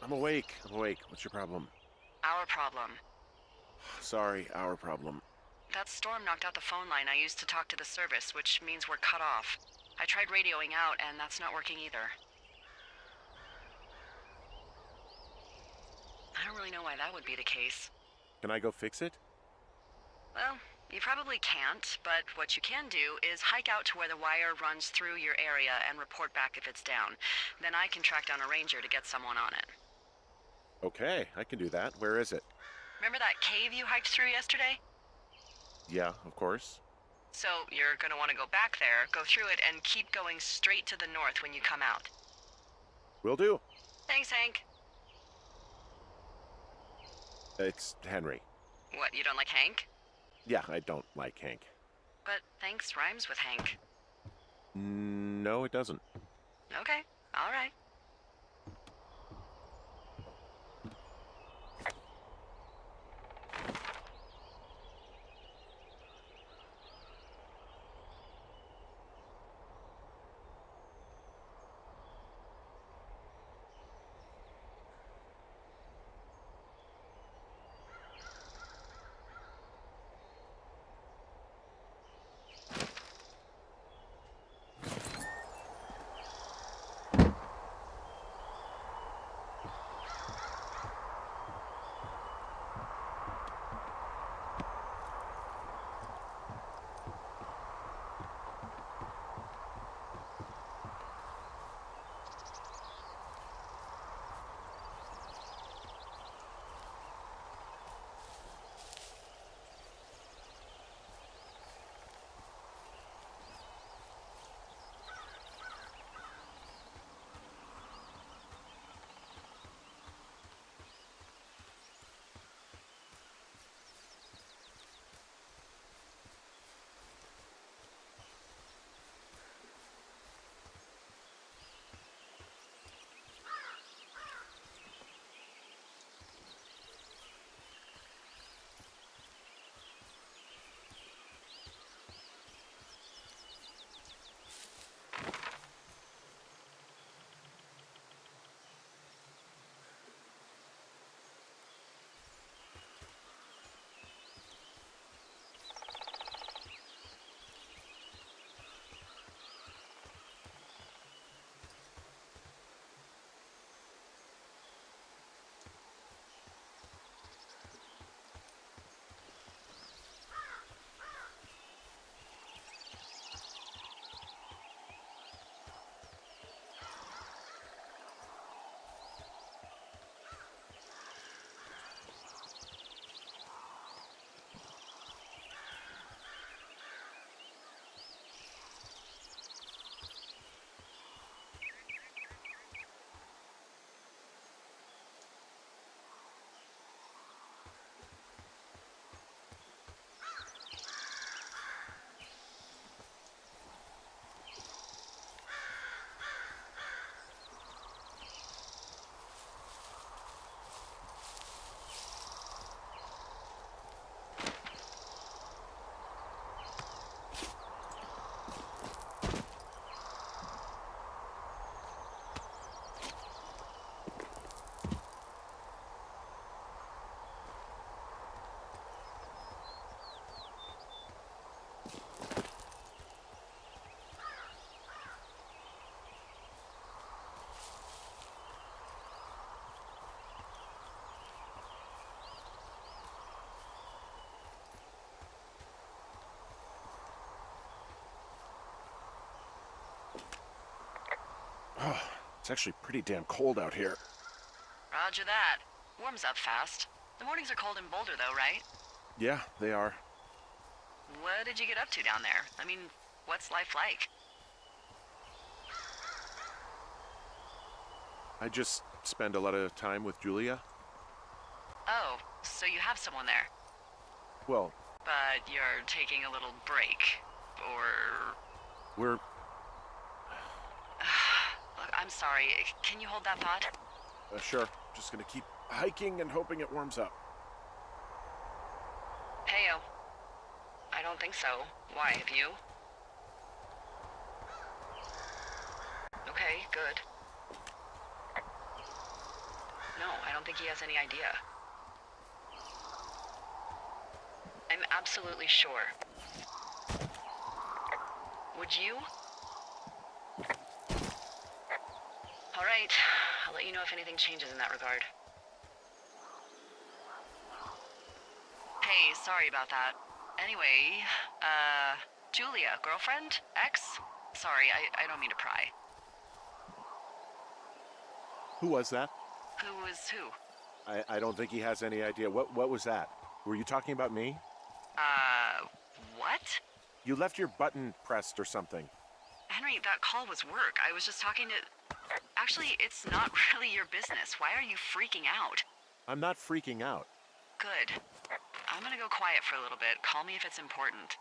I'm awake. What's your problem? Our problem. Sorry, our problem. That storm knocked out the phone line I used to talk to the service, which means we're cut off. I tried radioing out, and that's not working either. I don't really know why that would be the case. Can I go fix it? Well, you probably can't, but what you can do is hike out to where the wire runs through your area and report back if it's down. Then I can track down a ranger to get someone on it. Okay, I can do that. Where is it? Remember that cave you hiked through yesterday? Yeah, of course. So you're gonna want to go back there, go through it, and keep going straight to the north when you come out. Will do. Thanks, Hank. It's Henry. What, you don't like Hank? Yeah, I don't like Hank. But thanks rhymes with Hank. No, it doesn't. Okay, all right. Oh, it's actually pretty damn cold out here. Roger that. Warms up fast. The mornings are cold in Boulder, though, right? Yeah, they are. What did you get up to down there? I mean, what's life like? I just spend a lot of time with Julia. Oh, so you have someone there. Well, But you're taking a little break. Or... we're... Look, I'm sorry. Can you hold that thought? Sure. Just gonna keep hiking and hoping it warms up. Heyo. I don't think so. Why, have you? Okay, good. No, I don't think he has any idea. I'm absolutely sure. Would you? All right, I'll let you know if anything changes in that regard. Hey, sorry about that. Anyway, Julia, girlfriend? Ex? Sorry, I don't mean to pry. Who was that? Who is who? I don't think he has any idea. What was that? Were you talking about me? What? You left your button pressed or something. Henry, that call was work. I was just talking to... Actually, it's not really your business. Why are you freaking out? I'm not freaking out. Good. I'm gonna go quiet for a little bit. Call me if it's important.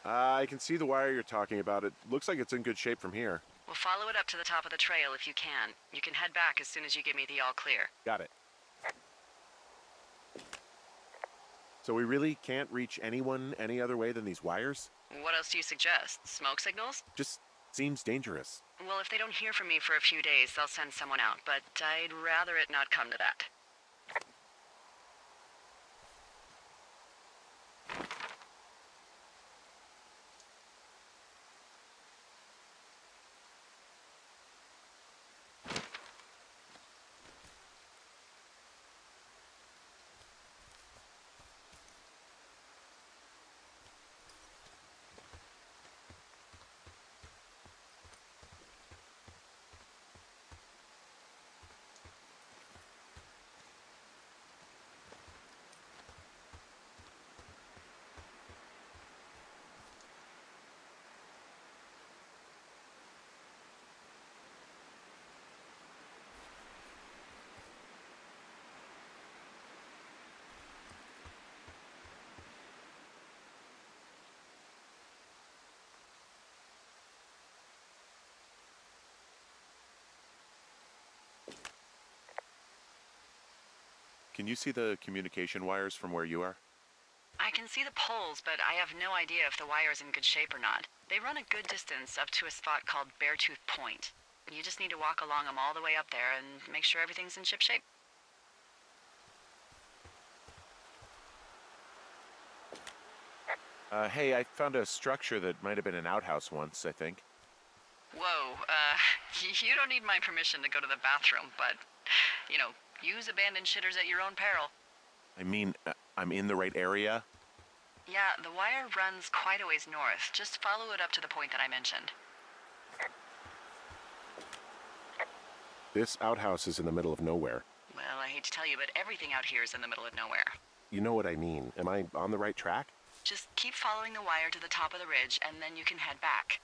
I can see the wire you're talking about. It looks like it's in good shape from here. We'll follow it up to the top of the trail if you can. You can head back as soon as you give me the all clear. Got it. So we really can't reach anyone any other way than these wires? What else do you suggest? Smoke signals? Just seems dangerous. Well, if they don't hear from me for a few days, they'll send someone out, but I'd rather it not come to that. Can you see the communication wires from where you are? I can see the poles, but I have no idea if the wire's in good shape or not. They run a good distance up to a spot called Beartooth Point. You just need to walk along them all the way up there and make sure everything's in ship shape. Hey, I found a structure that might have been an outhouse once, I think. Whoa, you don't need my permission to go to the bathroom, but, use abandoned shitters at your own peril. I mean, I'm in the right area? Yeah, the wire runs quite a ways north. Just follow it up to the point that I mentioned. This outhouse is in the middle of nowhere. Well, I hate to tell you, but everything out here is in the middle of nowhere. You know what I mean. Am I on the right track? Just keep following the wire to the top of the ridge, and then you can head back.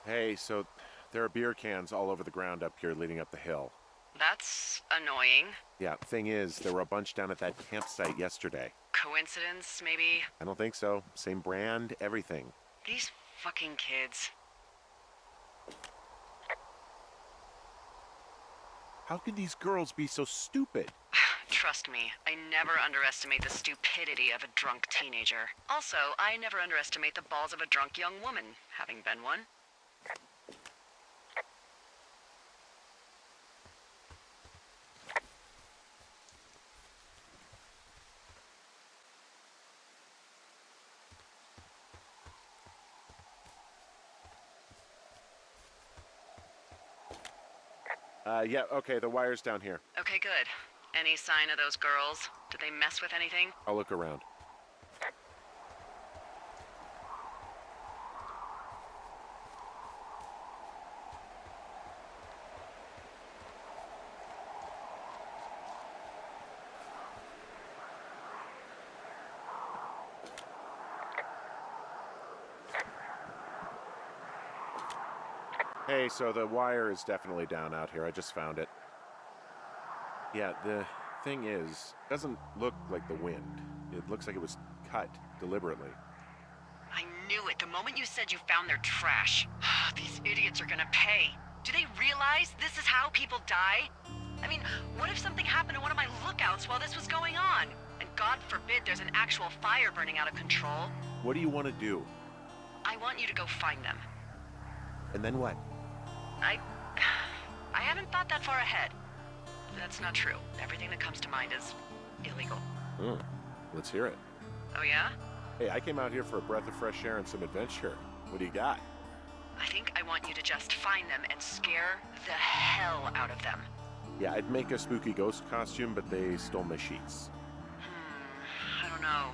Hey, so there are beer cans all over the ground up here leading up the hill. That's annoying. Yeah, thing is, there were a bunch down at that campsite yesterday. Coincidence, maybe? I don't think so. Same brand, everything. These fucking kids. How could these girls be so stupid? Trust me, I never underestimate the stupidity of a drunk teenager. Also, I never underestimate the balls of a drunk young woman, having been one. Yeah, okay, the wire's down here. Okay, good. Any sign of those girls? Did they mess with anything? I'll look around. Hey, so the wire is definitely down out here. I just found it. Yeah, the thing is, it doesn't look like the wind. It looks like it was cut deliberately. I knew it the moment you said you found their trash. These idiots are gonna pay. Do they realize this is how people die? I mean, what if something happened to one of my lookouts while this was going on? And God forbid there's an actual fire burning out of control. What do you want to do? I want you to go find them. And then what? I haven't thought that far ahead. That's not true. Everything that comes to mind is illegal. Oh, let's hear it. Oh yeah? Hey, I came out here for a breath of fresh air and some adventure. What do you got? I think I want you to just find them and scare the hell out of them. Yeah, I'd make a spooky ghost costume, but they stole my sheets. I don't know.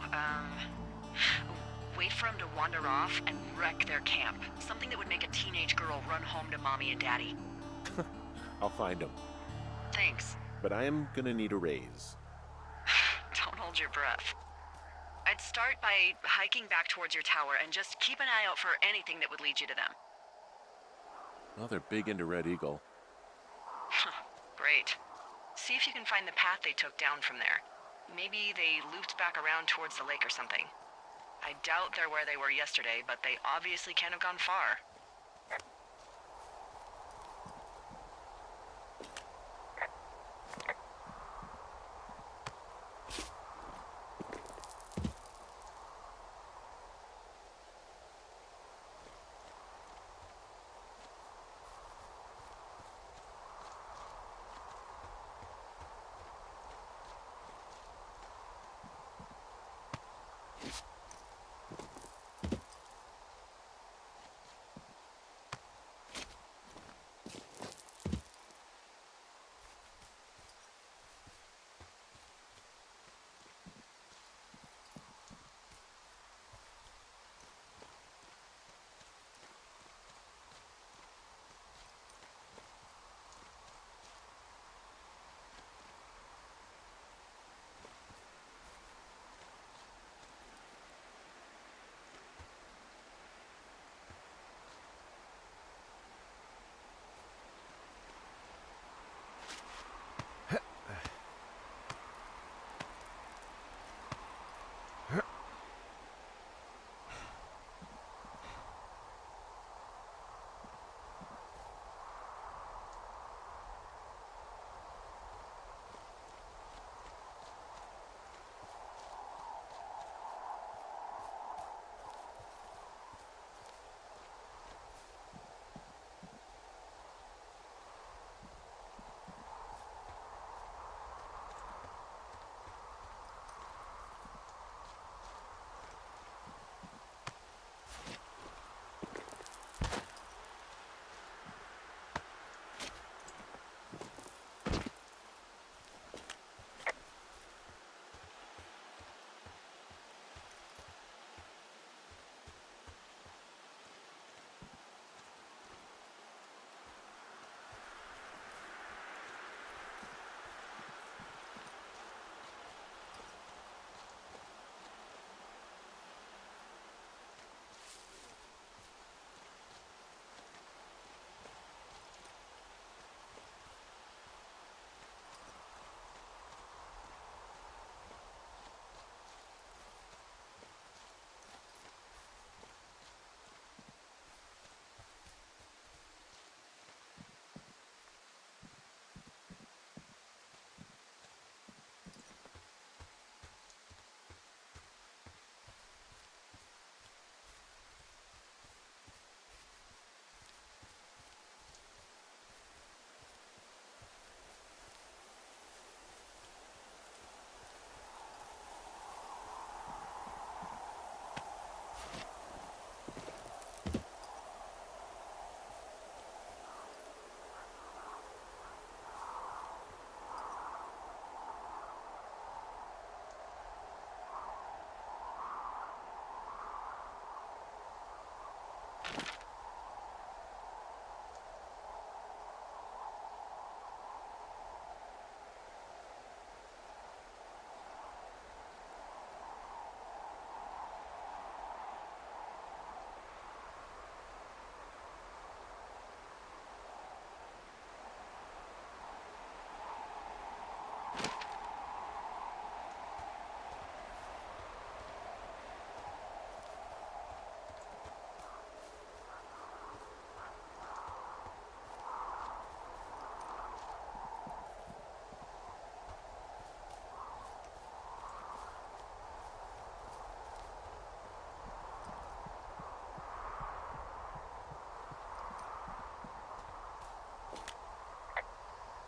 Wait for them to wander off and wreck their camp. Something that would make a teenage girl run home to mommy and daddy. I'll find them. Thanks. But I am gonna need a raise. Don't hold your breath. I'd start by hiking back towards your tower and just keep an eye out for anything that would lead you to them. Well, they're big into Red Eagle. Great. See if you can find the path they took down from there. Maybe they looped back around towards the lake or something. I doubt they're where they were yesterday, but they obviously can't have gone far.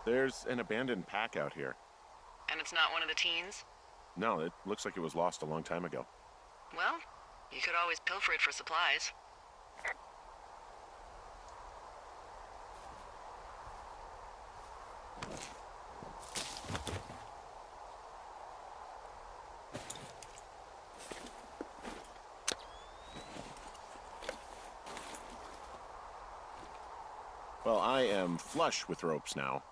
There's an abandoned pack out here. And it's not one of the teens? No, it looks like it was lost a long time ago. Well, you could always pilfer it for supplies. Well, I am flush with ropes now.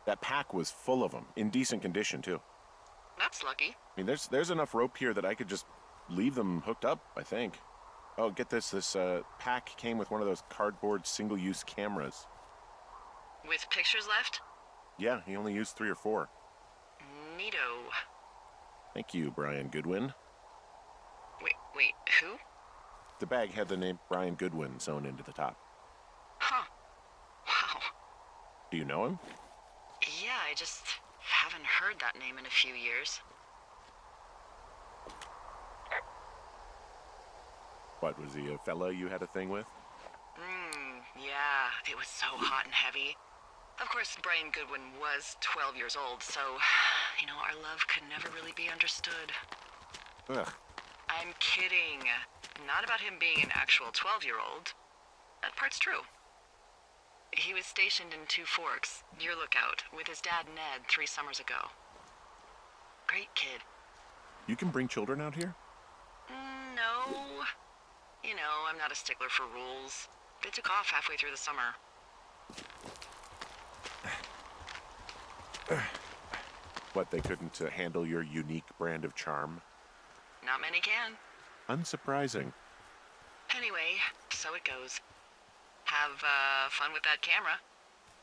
That pack was full of them, in decent condition, too. That's lucky. I mean, there's enough rope here that I could just leave them hooked up, I think. Oh, get this. This pack came with one of those cardboard single-use cameras. With pictures left? Yeah, he only used 3 or 4. Neato. Thank you, Brian Goodwin. Wait, who? The bag had the name Brian Goodwin sewn into the top. Huh. Wow. Do you know him? Yeah, I just haven't heard that name in a few years. What, was he a fella you had a thing with? Yeah, it was so hot and heavy. Of course, Brian Goodwin was 12 years old, so, our love could never really be understood. Ugh. I'm kidding. Not about him being an actual 12-year-old. That part's true. He was stationed in Two Forks, your lookout, with his dad Ned 3 summers ago. Great kid. You can bring children out here? No. I'm not a stickler for rules. They took off halfway through the summer. What, they couldn't handle your unique brand of charm? Not many can. Unsurprising. Anyway, so it goes. Have fun with that camera.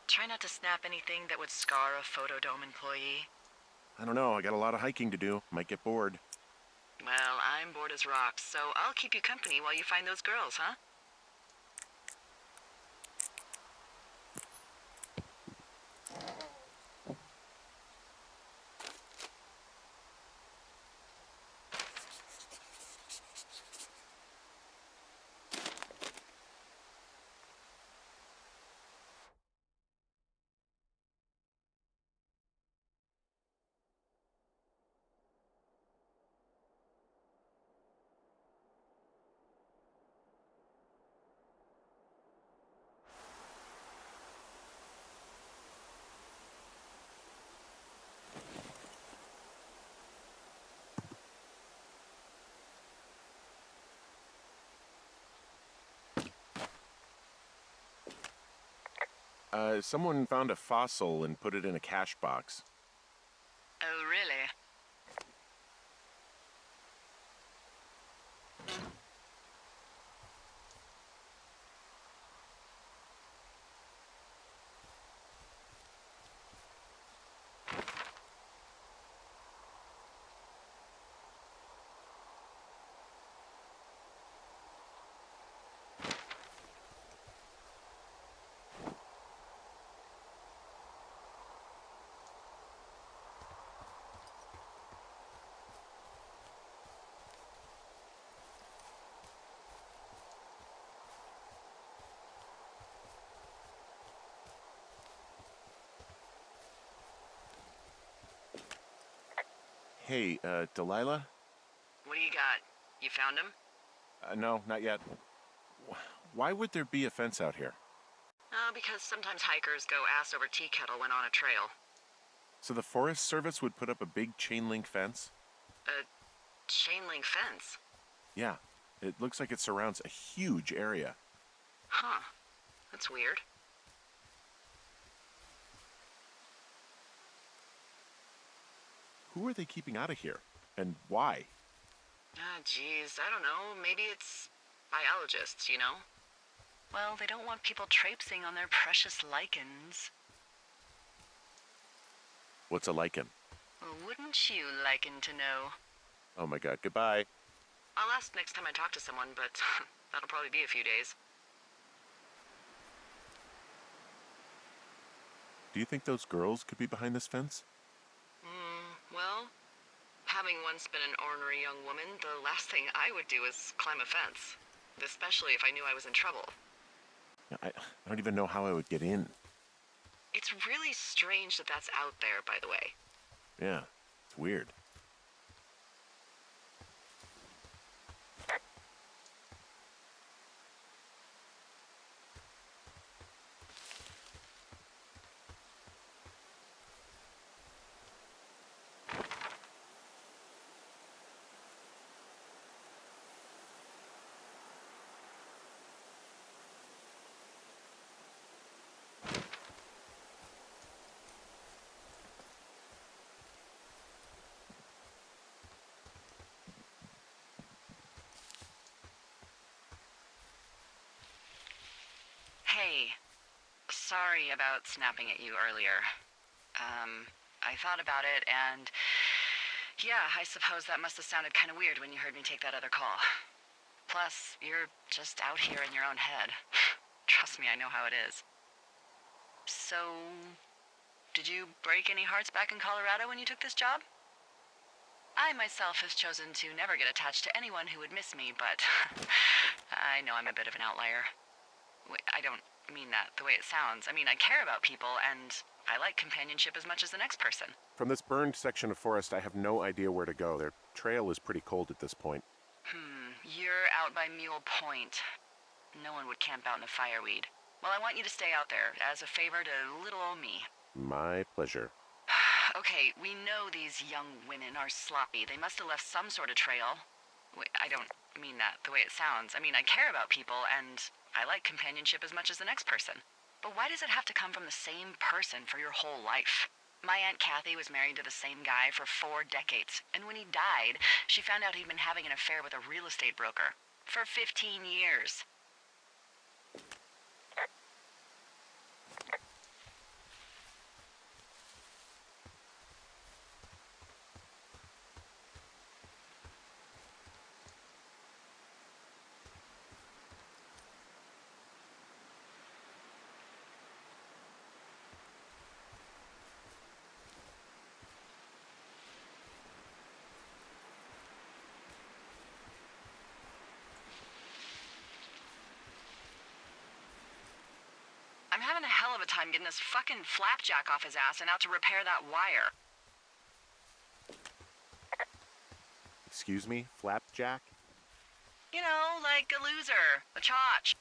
Try not to snap anything that would scar a Photodome employee. I don't know, I got a lot of hiking to do. Might get bored. Well, I'm bored as rocks, so I'll keep you company while you find those girls, huh? Someone found a fossil and put it in a cash box. Oh, really? Hey, Delilah? What do you got? You found him? No, not yet. Why would there be a fence out here? Because sometimes hikers go ass over tea kettle when on a trail. So the Forest Service would put up a big chain link fence? A chain link fence? Yeah, it looks like it surrounds a huge area. Huh. That's weird. Who are they keeping out of here? And why? Geez, I don't know. Maybe it's biologists, Well, they don't want people traipsing on their precious lichens. What's a lichen? Wouldn't you liken to know? Oh my god, goodbye. I'll ask next time I talk to someone, but that'll probably be a few days. Do you think those girls could be behind this fence? Well, having once been an ornery young woman, the last thing I would do is climb a fence. Especially if I knew I was in trouble. I don't even know how I would get in. It's really strange that that's out there, by the way. Yeah, it's weird. Hey, sorry about snapping at you earlier. I thought about it, and yeah, I suppose that must have sounded kind of weird when you heard me take that other call. Plus, you're just out here in your own head. Trust me, I know how it is. So, did you break any hearts back in Colorado when you took this job? I myself have chosen to never get attached to anyone who would miss me, but I know I'm a bit of an outlier. I don't mean that the way it sounds. I mean, I care about people, and I like companionship as much as the next person. From this burned section of forest, I have no idea where to go. Their trail is pretty cold at this point. You're out by Mule Point. No one would camp out in the fireweed. Well, I want you to stay out there, as a favor to little old me. My pleasure. Okay, we know these young women are sloppy. They must have left some sort of trail. I don't mean that the way it sounds. I mean, I care about people, and I like companionship as much as the next person. But why does it have to come from the same person for your whole life? My Aunt Kathy was married to the same guy for 4 decades, and when he died, she found out he'd been having an affair with a real estate broker for 15 years. I'm having a hell of a time getting this fucking flapjack off his ass and out to repair that wire. Excuse me, Flapjack? You know, like a loser, a chotch.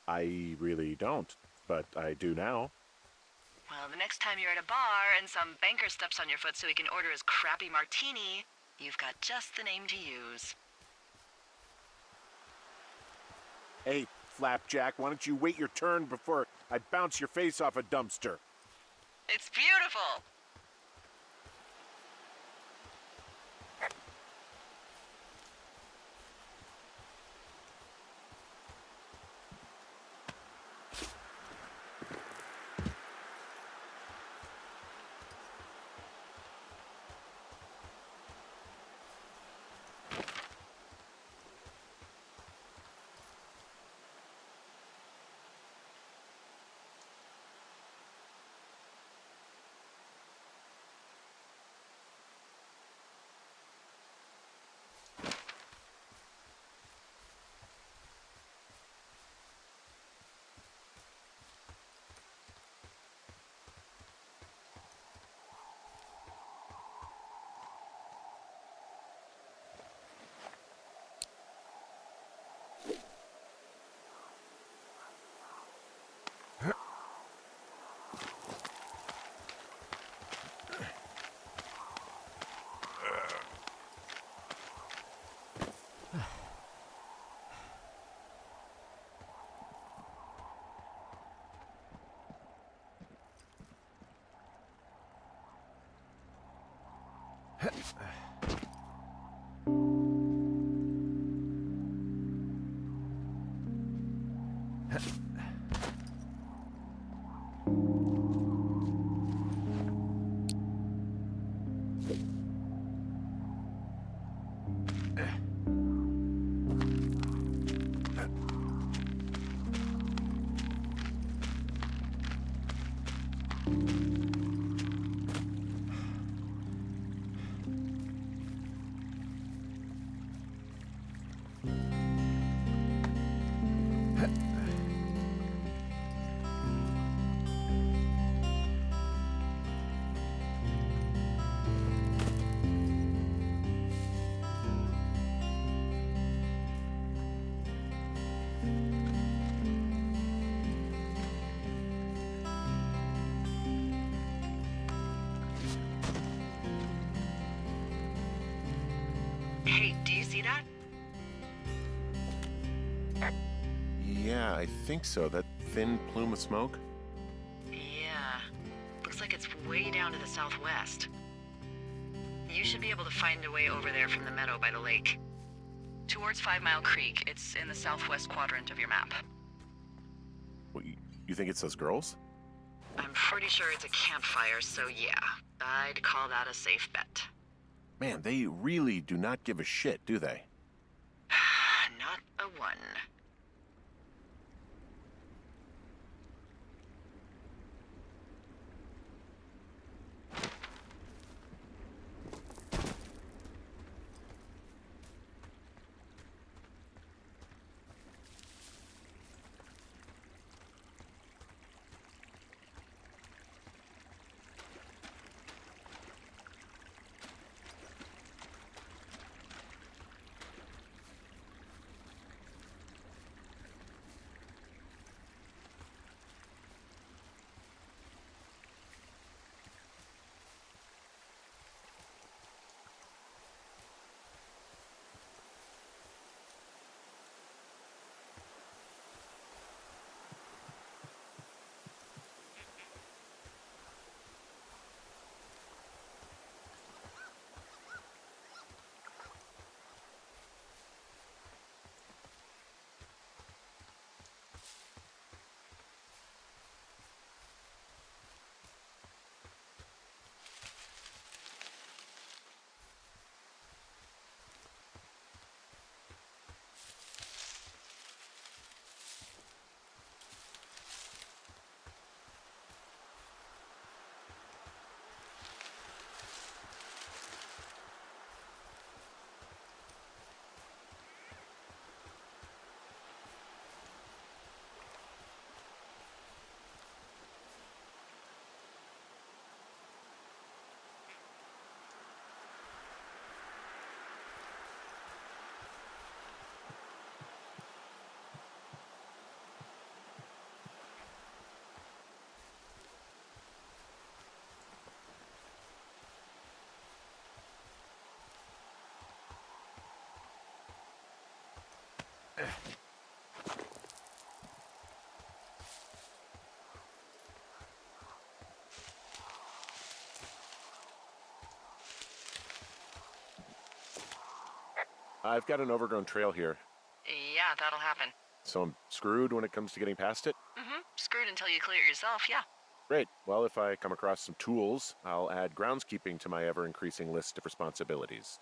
I really don't, but I do now. Well, the next time you're at a bar and some banker steps on your foot so he can order his crappy martini, you've got just the name to use. Hey, Flapjack, why don't you wait your turn before I bounce your face off a dumpster? It's beautiful! Yeah, I think so. That thin plume of smoke? Yeah. Looks like it's way down to the southwest. You should be able to find a way over there from the meadow by the lake. Towards 5 Mile Creek. It's in the southwest quadrant of your map. What, you think it's those girls? I'm pretty sure it's a campfire, so yeah. I'd call that a safe bet. Man, they really do not give a shit, do they? Not a one. I've got an overgrown trail here, Yeah, that'll happen. so I'm screwed when it comes to getting past it? Screwed until you clear it yourself, yeah. Great. Well, if I come across some tools, I'll add groundskeeping to my ever-increasing list of responsibilities.